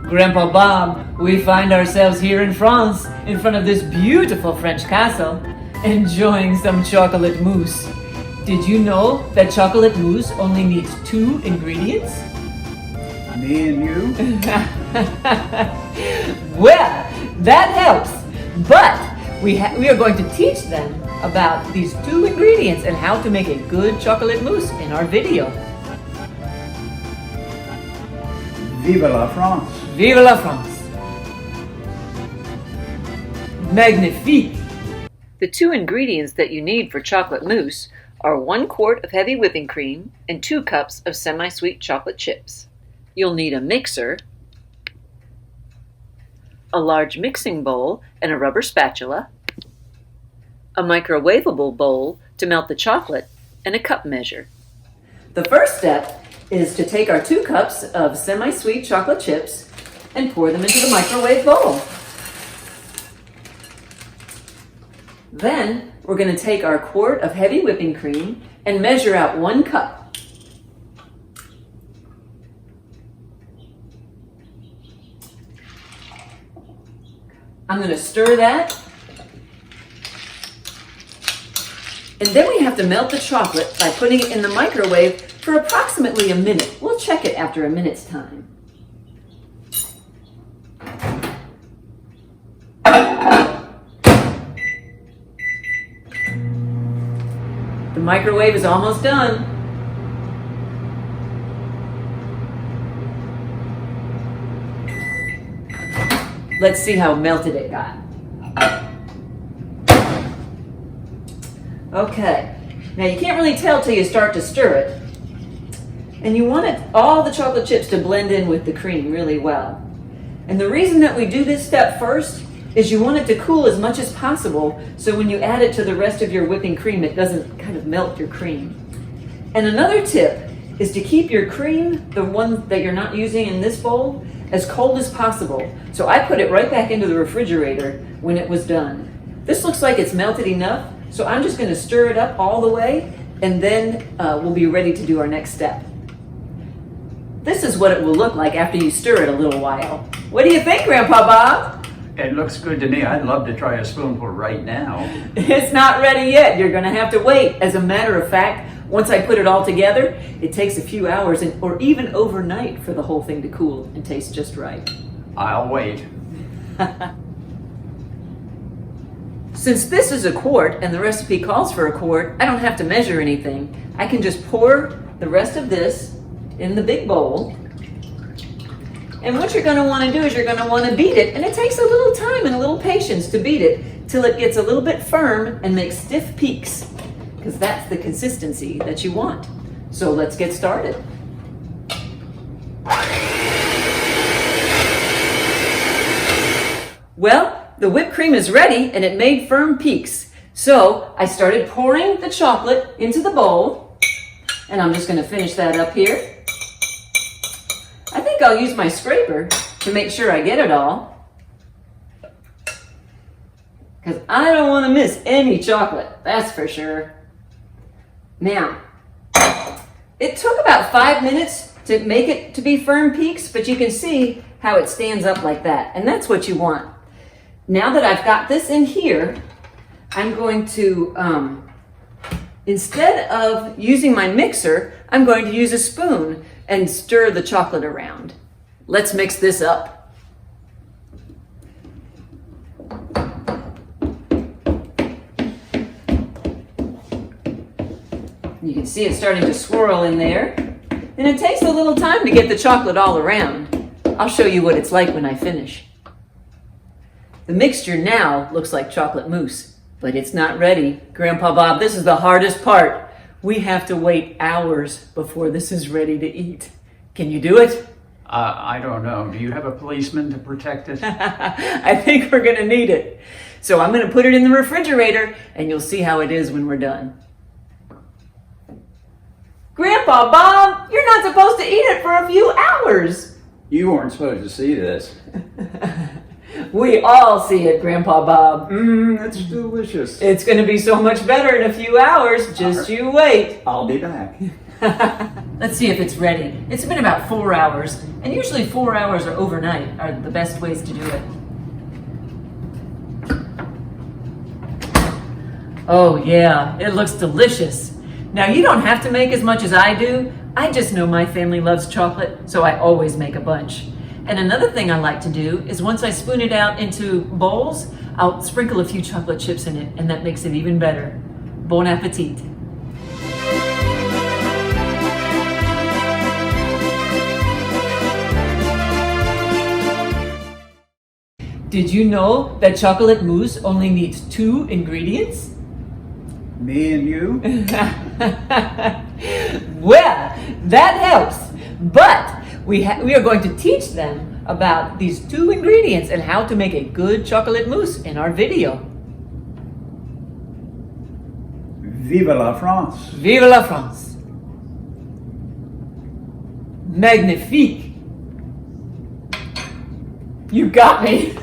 Grandpa Bob, we find ourselves here in France, in front of this beautiful French castle, enjoying some chocolate mousse. Did you know that chocolate mousse only needs 2 ingredients? Me and you? Well, that helps, but we are going to teach them about these 2 ingredients and how to make a good chocolate mousse in our video. Vive la France! Vive la France! Magnifique! The 2 ingredients that you need for chocolate mousse are 1 quart of heavy whipping cream and 2 cups of semi-sweet chocolate chips. You'll need a mixer, a large mixing bowl and a rubber spatula, a microwavable bowl to melt the chocolate, and a cup measure. The first step is to take our 2 cups of semi-sweet chocolate chips and pour them into the microwave bowl. Then we're going to take our quart of heavy whipping cream and measure out 1 cup. I'm going to stir that. And then we have to melt the chocolate by putting it in the microwave for approximately a minute. We'll check it after a minute's time. The microwave is almost done. Let's see how melted it got. Okay, now you can't really tell till you start to stir it. And you want all the chocolate chips to blend in with the cream really well. And the reason that we do this step first is you want it to cool as much as possible so when you add it to the rest of your whipping cream, it doesn't kind of melt your cream. And another tip is to keep your cream, the one that you're not using in this bowl, as cold as possible. So I put it right back into the refrigerator when it was done. This looks like it's melted enough, so I'm just going to stir it up all the way, and then we'll be ready to do our next step. This is what it will look like after you stir it a little while. What do you think, Grandpa Bob? It looks good to me. I'd love to try a spoonful right now. It's not ready yet. You're going to have to wait. As a matter of fact, once I put it all together, it takes a few hours or even overnight for the whole thing to cool and taste just right. I'll wait. Since this is a quart and the recipe calls for a quart, I don't have to measure anything. I can just pour the rest of this in the big bowl. And what you're going to want to do is you're going to want to beat it. And it takes a little time and a little patience to beat it till it gets a little bit firm and makes stiff peaks, because that's the consistency that you want. So let's get started. Well, the whipped cream is ready and it made firm peaks. So I started pouring the chocolate into the bowl, and I'm just going to finish that up here. I think I'll use my scraper to make sure I get it all, because I don't want to miss any chocolate, that's for sure. Now, it took about 5 minutes to make it to be firm peaks, but you can see how it stands up like that, and that's what you want. Now that I've got this in here, I'm going to, instead of using my mixer, I'm going to use a spoon and stir the chocolate around. Let's mix this up. You can see it starting to swirl in there. And it takes a little time to get the chocolate all around. I'll show you what it's like when I finish. The mixture now looks like chocolate mousse, but it's not ready. Grandpa Bob, this is the hardest part. We have to wait hours before this is ready to eat. Can you do it? I don't know. Do you have a policeman to protect it? I think we're going to need it. So I'm going to put it in the refrigerator, and you'll see how it is when we're done. Grandpa Bob, you're not supposed to eat it for a few hours. You weren't supposed to see this. We all see it, Grandpa Bob. It's delicious. It's going to be so much better in a few hours. Just you wait. I'll be back. Let's see if it's ready. It's been about 4 hours, and usually 4 hours or overnight are the best ways to do it. Oh yeah, it looks delicious. Now you don't have to make as much as I do. I just know my family loves chocolate, so I always make a bunch. And another thing I like to do is once I spoon it out into bowls, I'll sprinkle a few chocolate chips in it, and that makes it even better. Bon appetit. Did you know that chocolate mousse only needs 2 ingredients? Me and you? Well, that helps. But we are going to teach them about these 2 ingredients and how to make a good chocolate mousse in our video. Vive la France! Vive la France! Magnifique! You got me!